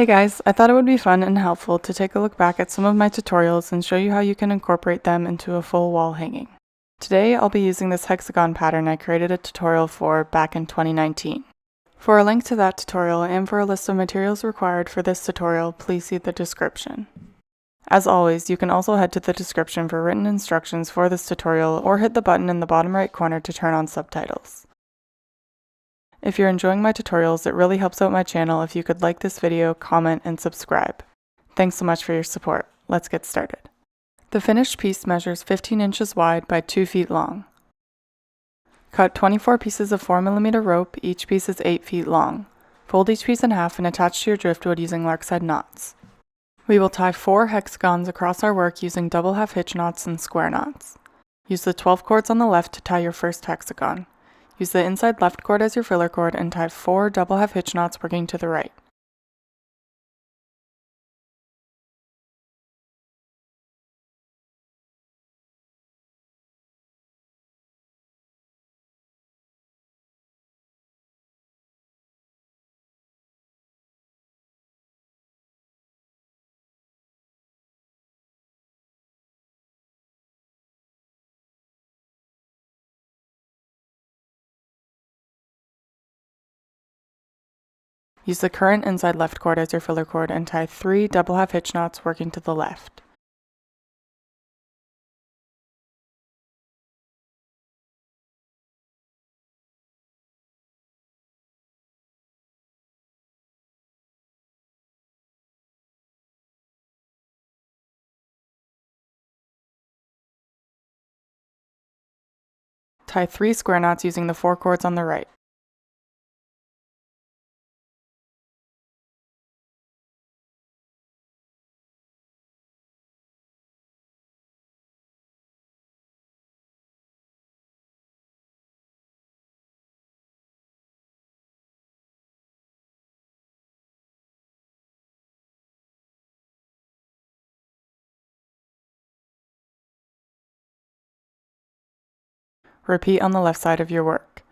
Hey guys, I thought it would be fun and helpful to take a look back at some of my tutorials and show you how you can incorporate them into a full wall hanging. Today I'll be using this hexagon pattern I created a tutorial for back in 2019. For a link to that tutorial and for a list of materials required for this tutorial, please see the description. As always, you can also head to the description for written instructions for this tutorial or hit the button in the bottom right corner to turn on subtitles. If you're enjoying my tutorials, it really helps out my channel if you could like this video, comment, and subscribe. Thanks so much for your support. Let's get started. The finished piece measures 15 inches wide by 2 feet long. Cut 24 pieces of 4mm rope, each piece is 8 feet long. Fold each piece in half and attach to your driftwood using lark side knots. We will tie 4 hexagons across our work using double half hitch knots and square knots. Use the 12 cords on the left to tie your first hexagon. Use the inside left cord as your filler cord and tie 4 double half hitch knots working to the right. Use the current inside left cord as your filler cord and tie 3 double half hitch knots working to the left. Tie 3 square knots using the 4 cords on the right. Repeat on the left side of your work.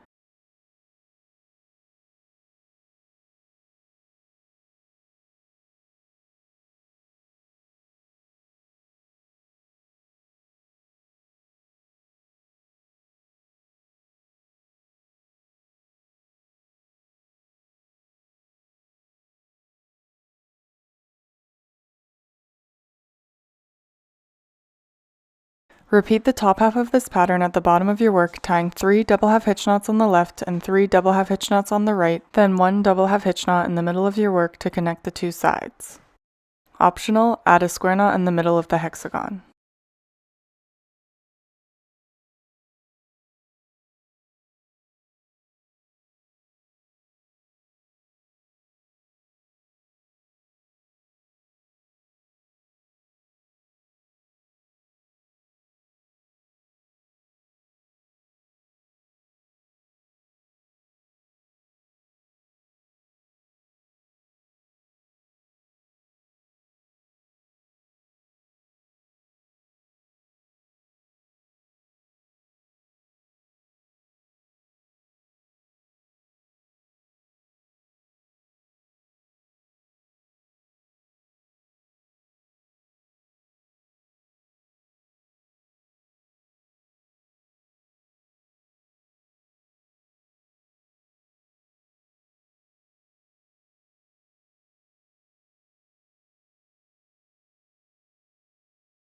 Repeat the top half of this pattern at the bottom of your work, tying 3 double half hitch knots on the left and 3 double half hitch knots on the right, then 1 double half hitch knot in the middle of your work to connect the 2 sides. Optional, add a square knot in the middle of the hexagon.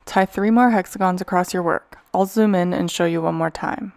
Tie 3 more hexagons across your work. I'll zoom in and show you one more time.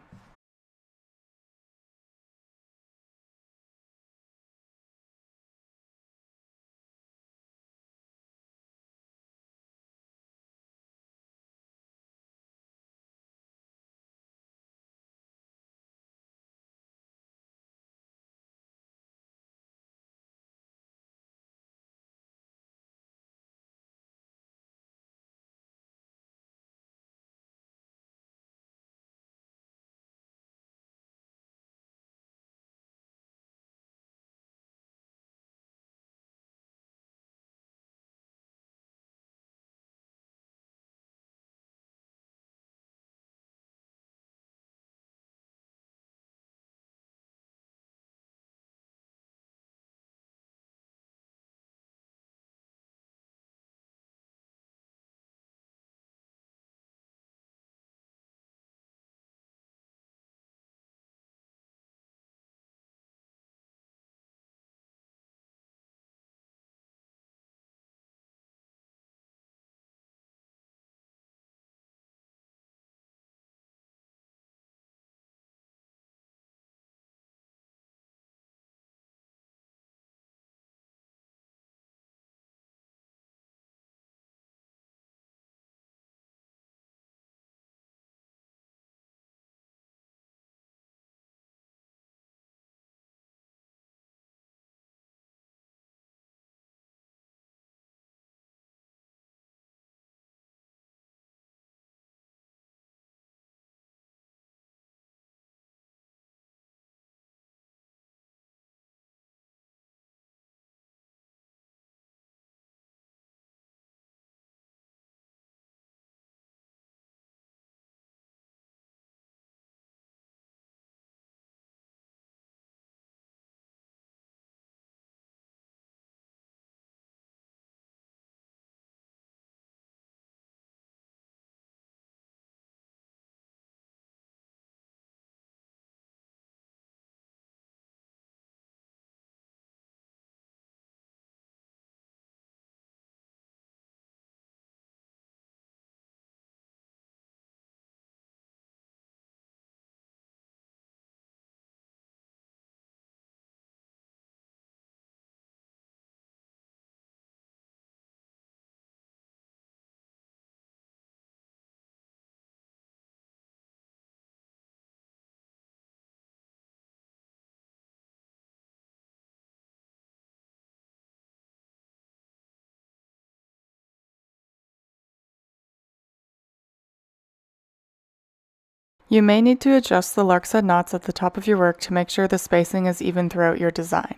You may need to adjust the Lark's head knots at the top of your work to make sure the spacing is even throughout your design.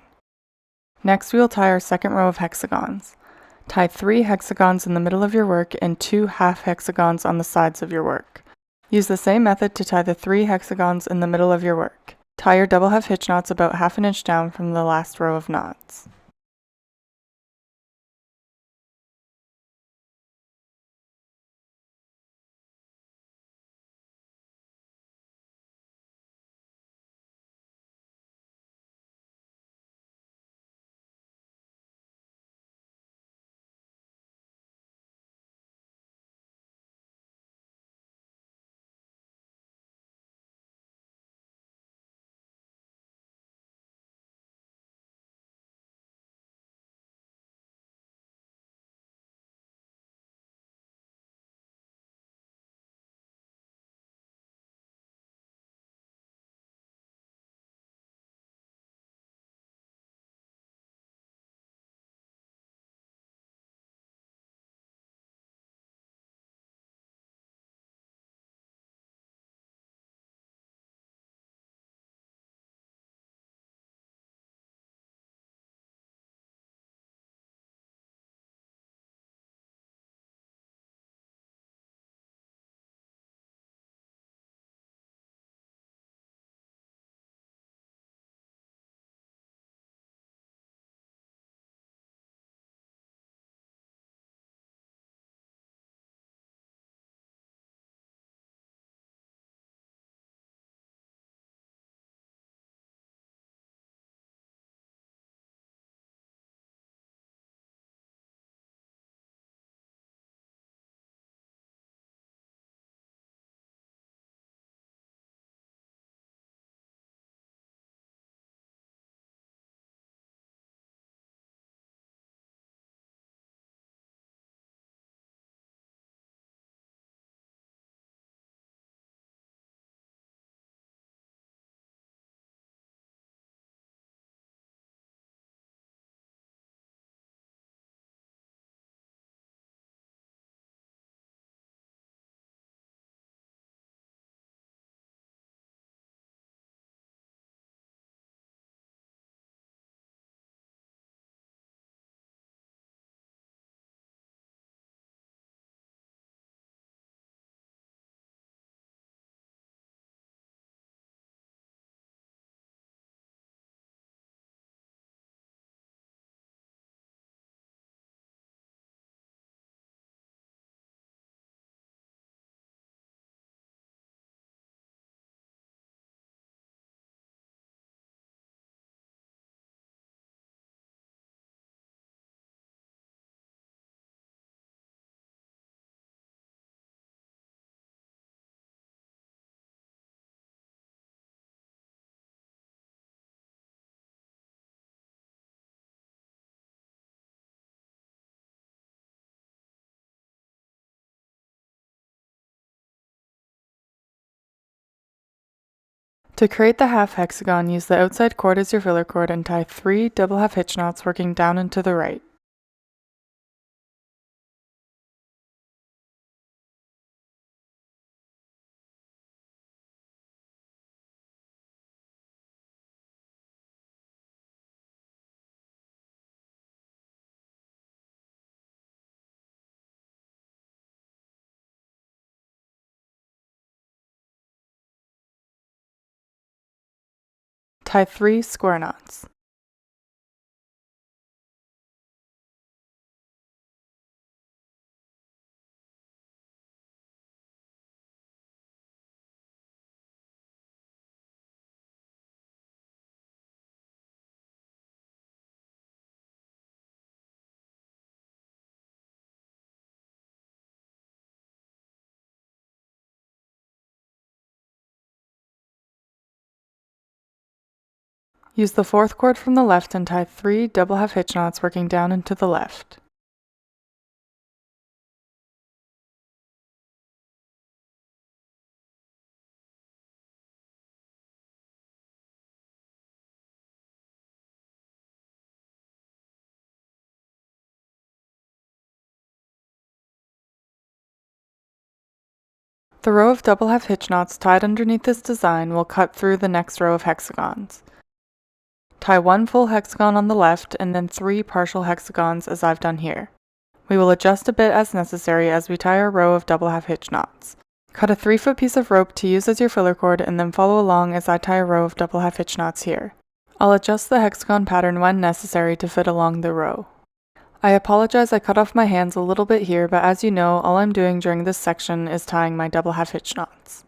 Next, we will tie our second row of hexagons. Tie 3 hexagons in the middle of your work and 2 half hexagons on the sides of your work. Use the same method to tie the 3 hexagons in the middle of your work. Tie your double half hitch knots about half an inch down from the last row of knots. To create the half hexagon, use the outside cord as your filler cord and tie 3 double half hitch knots working down and to the right. Tie 3 square knots. Use the fourth cord from the left and tie 3 double half hitch knots working down and to the left. The row of double half hitch knots tied underneath this design will cut through the next row of hexagons. Tie one full hexagon on the left and then 3 partial hexagons as I've done here. We will adjust a bit as necessary as we tie our row of double half hitch knots. Cut a 3-foot piece of rope to use as your filler cord and then follow along as I tie a row of double half hitch knots here. I'll adjust the hexagon pattern when necessary to fit along the row. I apologize I cut off my hands a little bit here, but as you know, all I'm doing during this section is tying my double half hitch knots.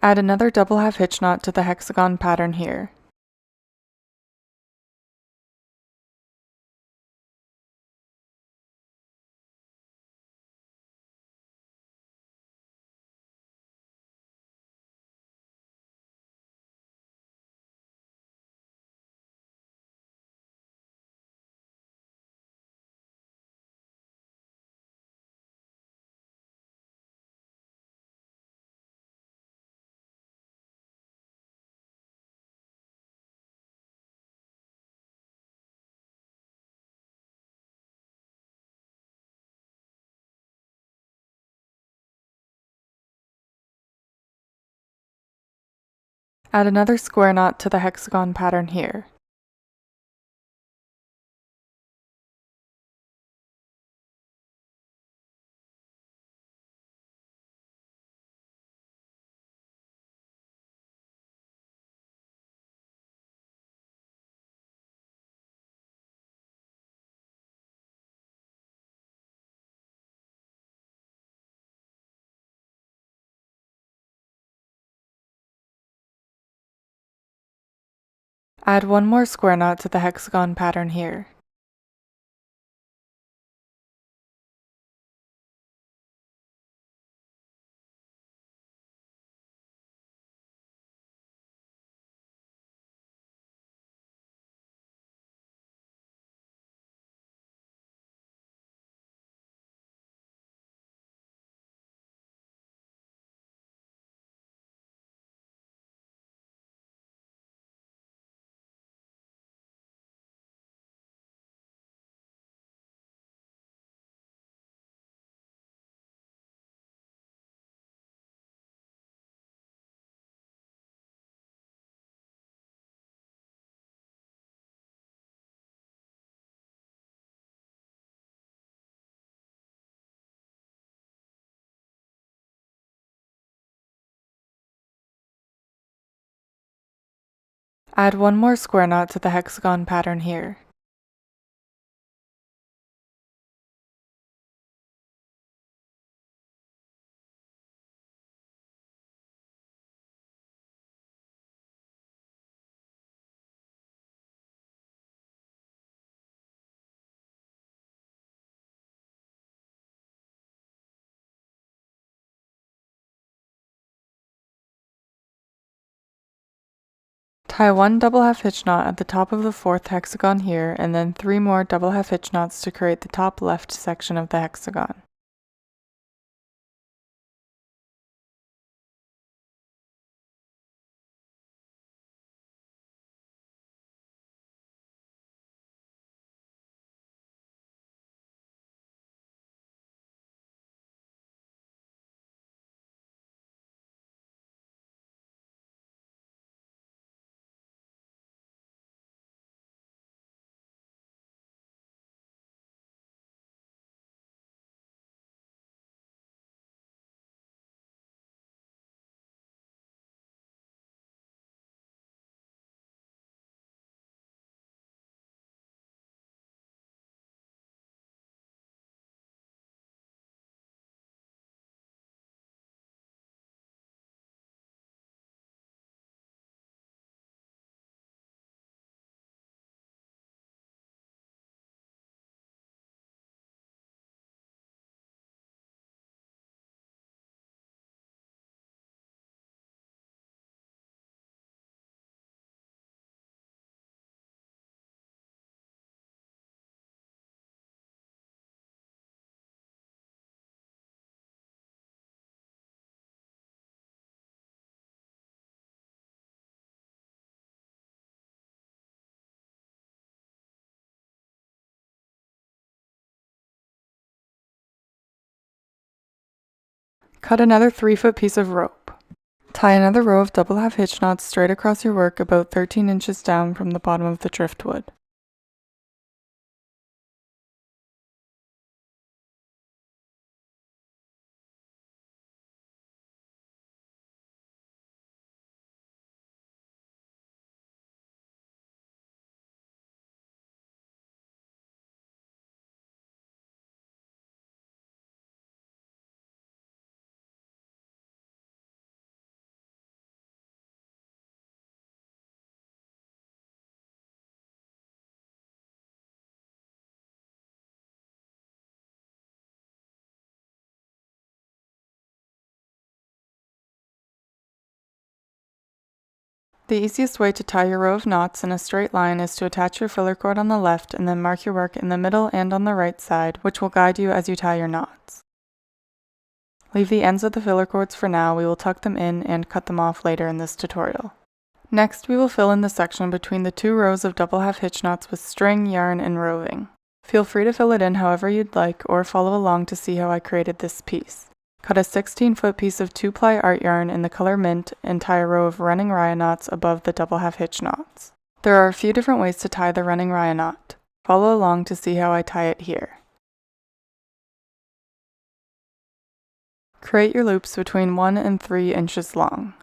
Add another double half hitch knot to the hexagon pattern here. Add another square knot to the hexagon pattern here. Add one more square knot to the hexagon pattern here. Add one more square knot to the hexagon pattern here. Tie one double half hitch knot at the top of the fourth hexagon here, and then 3 more double half hitch knots to create the top left section of the hexagon. Cut another 3-foot piece of rope. Tie another row of double half hitch knots straight across your work about 13 inches down from the bottom of the driftwood. The easiest way to tie your row of knots in a straight line is to attach your filler cord on the left and then mark your work in the middle and on the right side, which will guide you as you tie your knots. Leave the ends of the filler cords for now. We will tuck them in and cut them off later in this tutorial. Next, we will fill in the section between the 2 rows of double half hitch knots with string, yarn, and roving. Feel free to fill it in however you'd like, or follow along to see how I created this piece. Cut a 16-foot piece of 2-ply art yarn in the color mint and tie a row of running raya knots above the double half hitch knots. There are a few different ways to tie the running raya knot. Follow along to see how I tie it here. Create your loops between 1 and 3 inches long.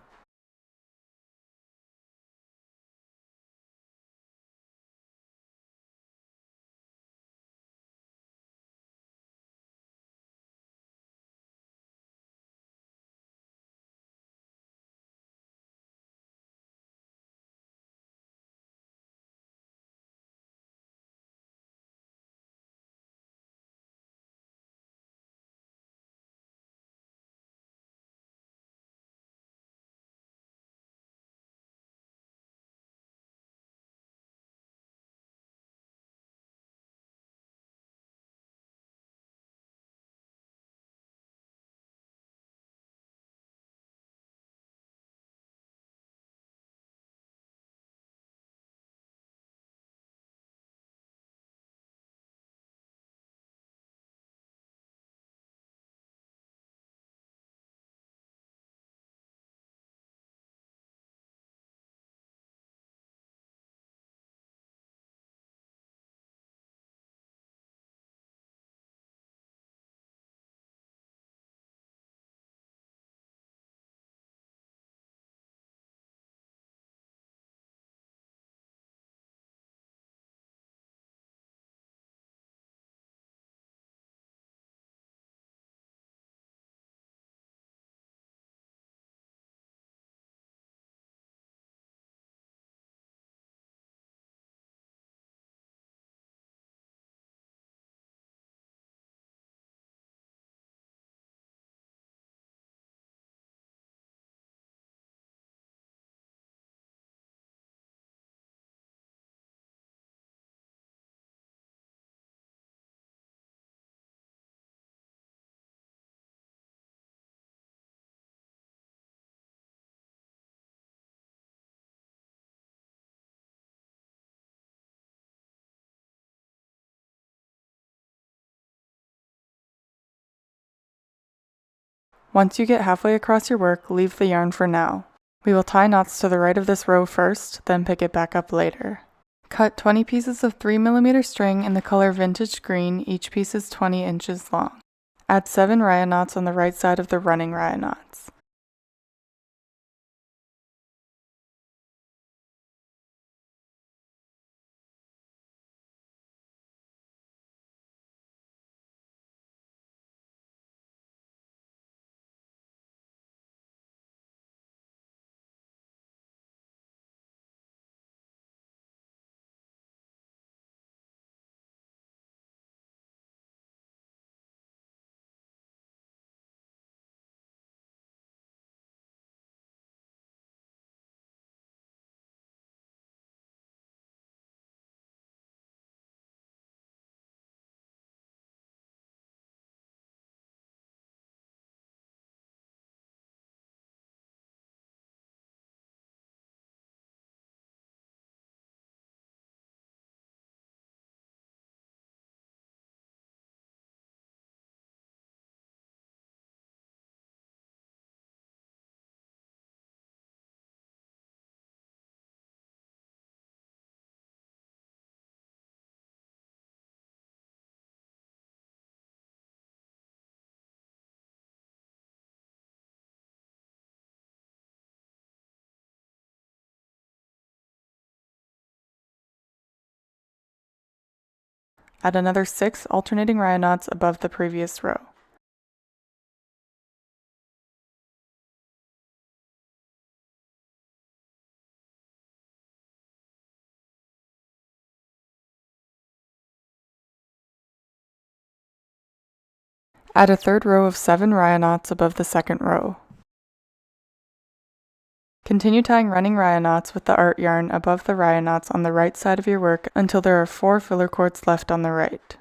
Once you get halfway across your work, leave the yarn for now. We will tie knots to the right of this row first, then pick it back up later. Cut 20 pieces of 3mm string in the color Vintage Green, each piece is 20 inches long. Add 7 raya knots on the right side of the running raya knots. Add another 6 alternating raya knots above the previous row. Add a third row of 7 raya knots above the second row. Continue tying running raya knots with the art yarn above the raya knots on the right side of your work until there are 4 filler cords left on the right.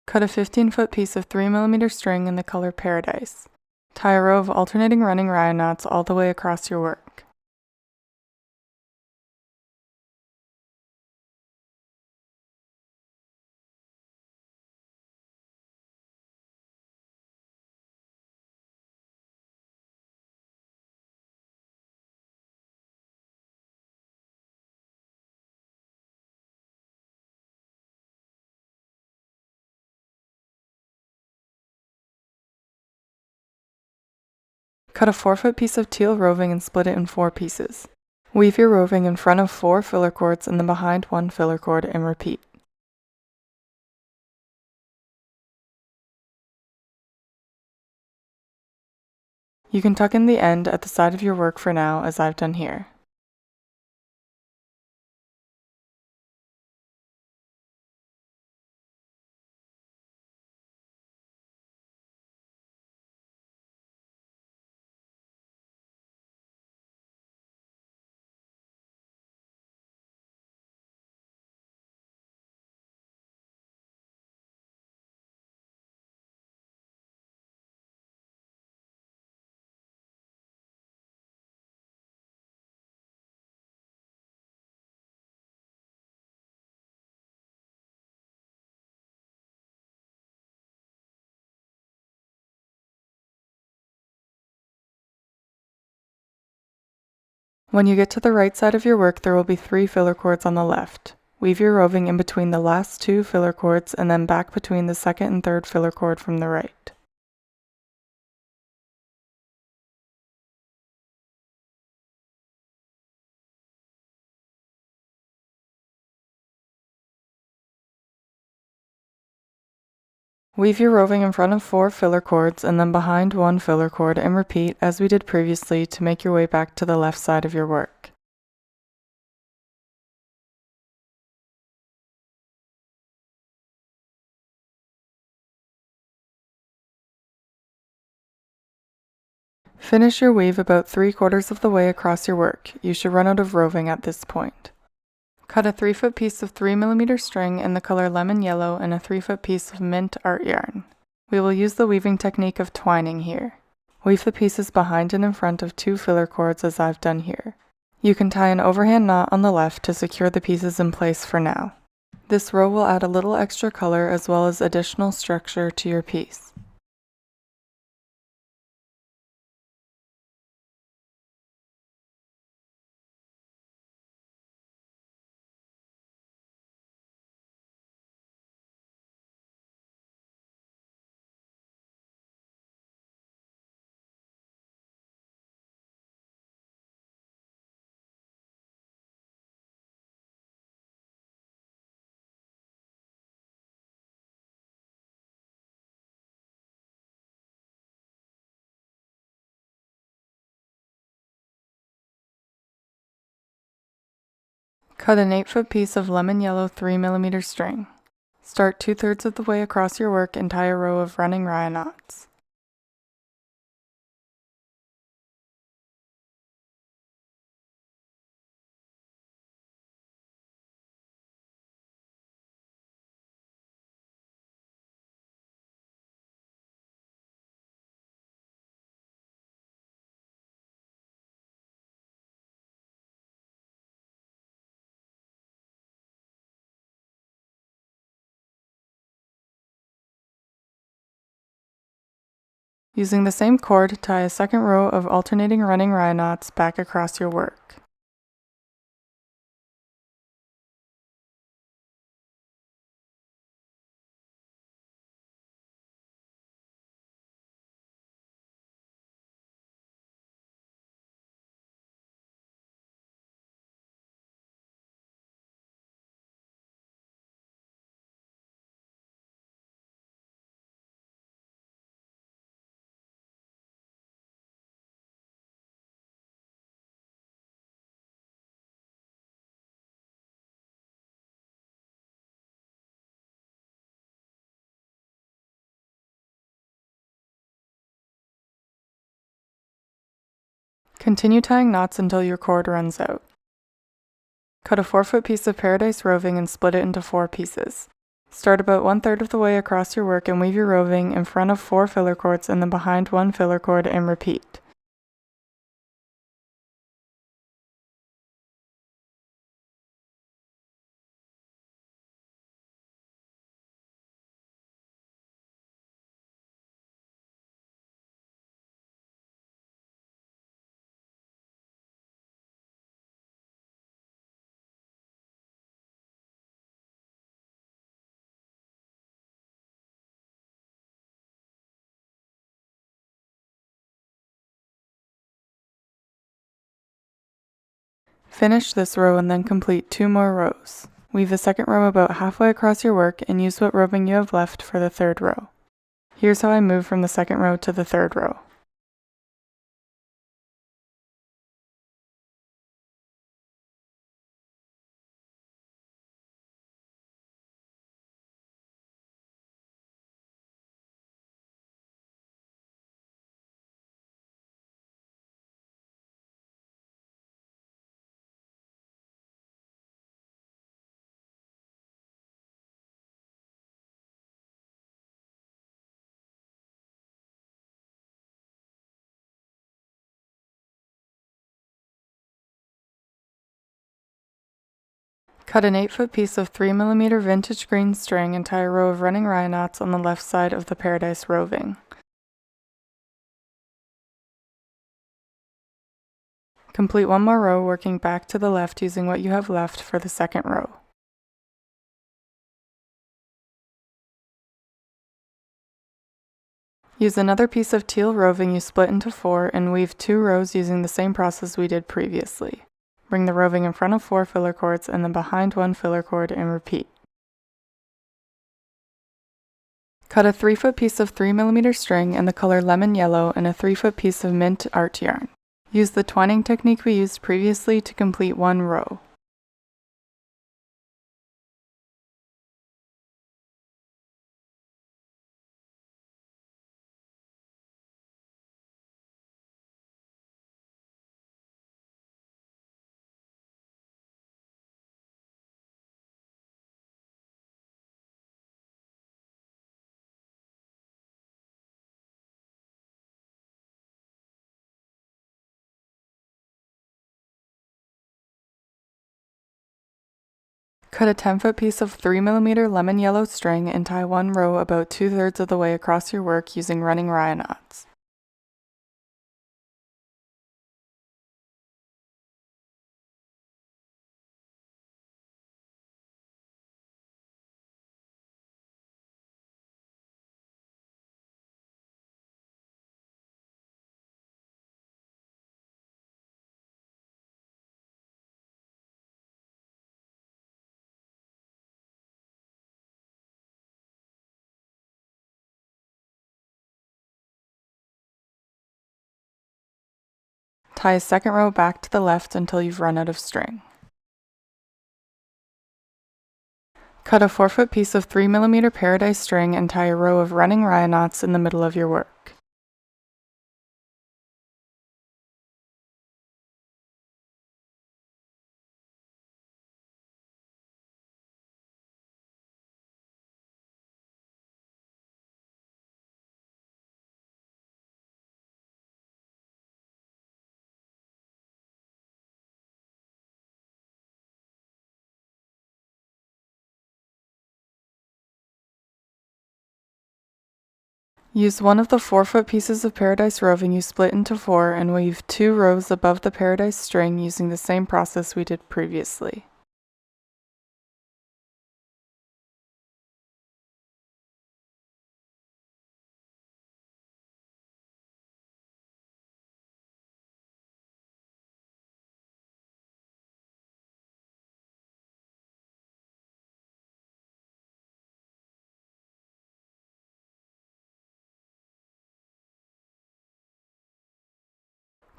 Cut a 15-foot piece of 3mm string in the color Paradise. Tie a row of alternating running raya knots all the way across your work. Cut a 4-foot piece of teal roving and split it in 4 pieces. Weave your roving in front of 4 filler cords and then behind 1 filler cord and repeat. You can tuck in the end at the side of your work for now, as I've done here. When you get to the right side of your work, there will be 3 filler cords on the left. Weave your roving in between the last 2 filler cords and then back between the second and third filler cord from the right. Weave your roving in front of 4 filler cords and then behind 1 filler cord and repeat as we did previously to make your way back to the left side of your work. Finish your weave about 3/4 of the way across your work. You should run out of roving at this point. Cut a 3-foot piece of 3mm string in the color lemon yellow and a 3-foot piece of mint art yarn. We will use the weaving technique of twining here. Weave the pieces behind and in front of 2 filler cords as I've done here. You can tie an overhand knot on the left to secure the pieces in place for now. This row will add a little extra color as well as additional structure to your piece. Cut an 8-foot piece of lemon yellow 3mm string. Start 2/3 of the way across your work and tie a row of running rye knots. Using the same cord, tie a second row of alternating running rye knots back across your work. Continue tying knots until your cord runs out. Cut a 4-foot piece of paradise roving and split it into 4 pieces. Start about 1/3 of the way across your work and weave your roving in front of 4 filler cords and then behind 1 filler cord and repeat. Finish this row and then complete 2 more rows. Weave the second row about halfway across your work and use what roving you have left for the third row. Here's how I move from the second row to the third row. Cut an 8-foot piece of 3mm vintage green string and tie a row of running rye knots on the left side of the paradise roving. Complete one more row working back to the left using what you have left for the second row. Use another piece of teal roving you split into 4 and weave 2 rows using the same process we did previously. Bring the roving in front of 4 filler cords and then behind 1 filler cord and repeat. Cut a 3-foot piece of 3mm string in the color lemon yellow and a 3-foot piece of mint art yarn. Use the twining technique we used previously to complete one row. Cut a 10-foot piece of 3mm lemon yellow string and tie one row about 2/3 of the way across your work using running rye knots. Tie a second row back to the left until you've run out of string. Cut a 4-foot piece of 3mm paradise string and tie a row of running rye knots in the middle of your work. Use one of the 4-foot pieces of paradise roving you split into 4 and weave 2 rows above the paradise string using the same process we did previously.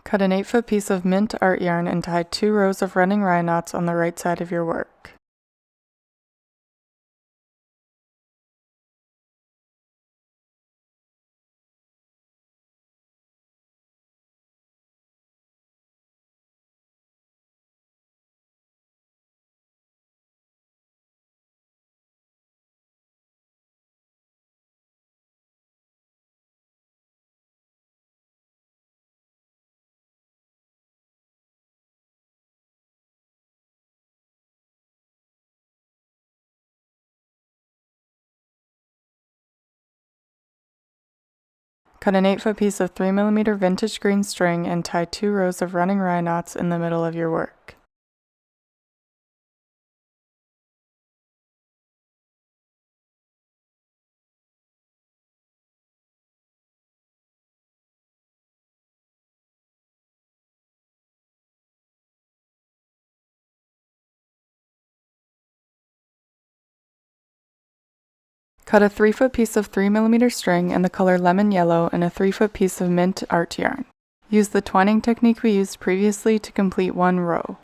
Cut an 8-foot piece of mint art yarn and tie 2 rows of running rye knots on the right side of your work. Cut an 8-foot piece of 3mm vintage green string and tie 2 rows of running rye knots in the middle of your work. Cut a 3-foot piece of 3mm string in the color lemon yellow and a 3-foot piece of mint art yarn. Use the twining technique we used previously to complete one row.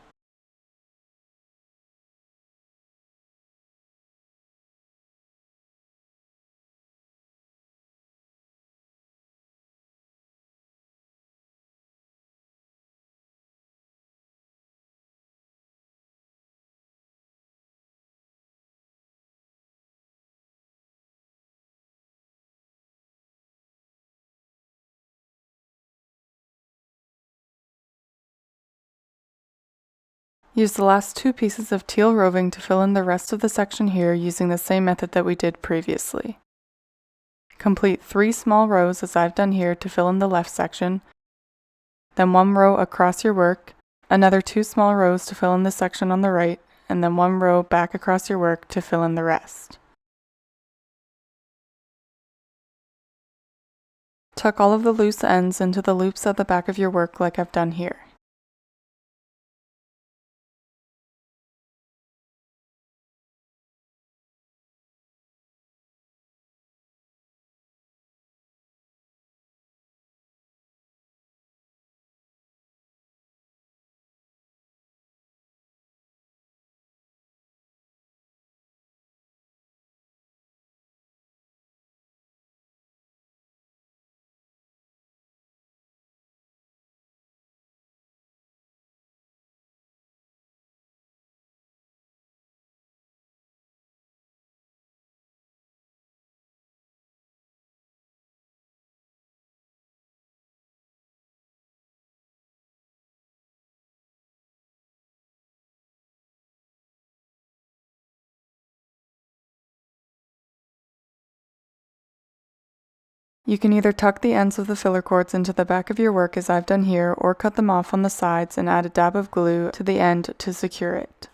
Use the last 2 pieces of teal roving to fill in the rest of the section here using the same method that we did previously. Complete 3 small rows as I've done here to fill in the left section, then 1 row across your work, Another 2 small rows to fill in this section on the right, and then 1 row back across your work to fill in the rest. Tuck all of the loose ends into the loops at the back of your work like I've done here. You can either tuck the ends of the filler cords into the back of your work as I've done here, or cut them off on the sides and add a dab of glue to the end to secure it.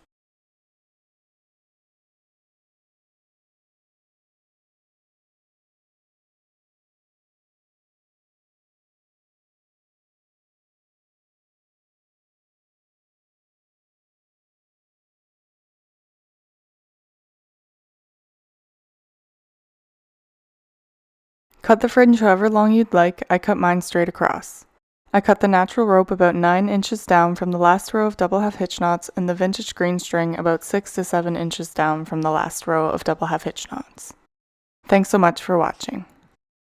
Cut the fringe however long you'd like. I cut mine straight across. I cut the natural rope about 9 inches down from the last row of double half hitch knots, and the vintage green string about 6 to 7 inches down from the last row of double half hitch knots. Thanks so much for watching.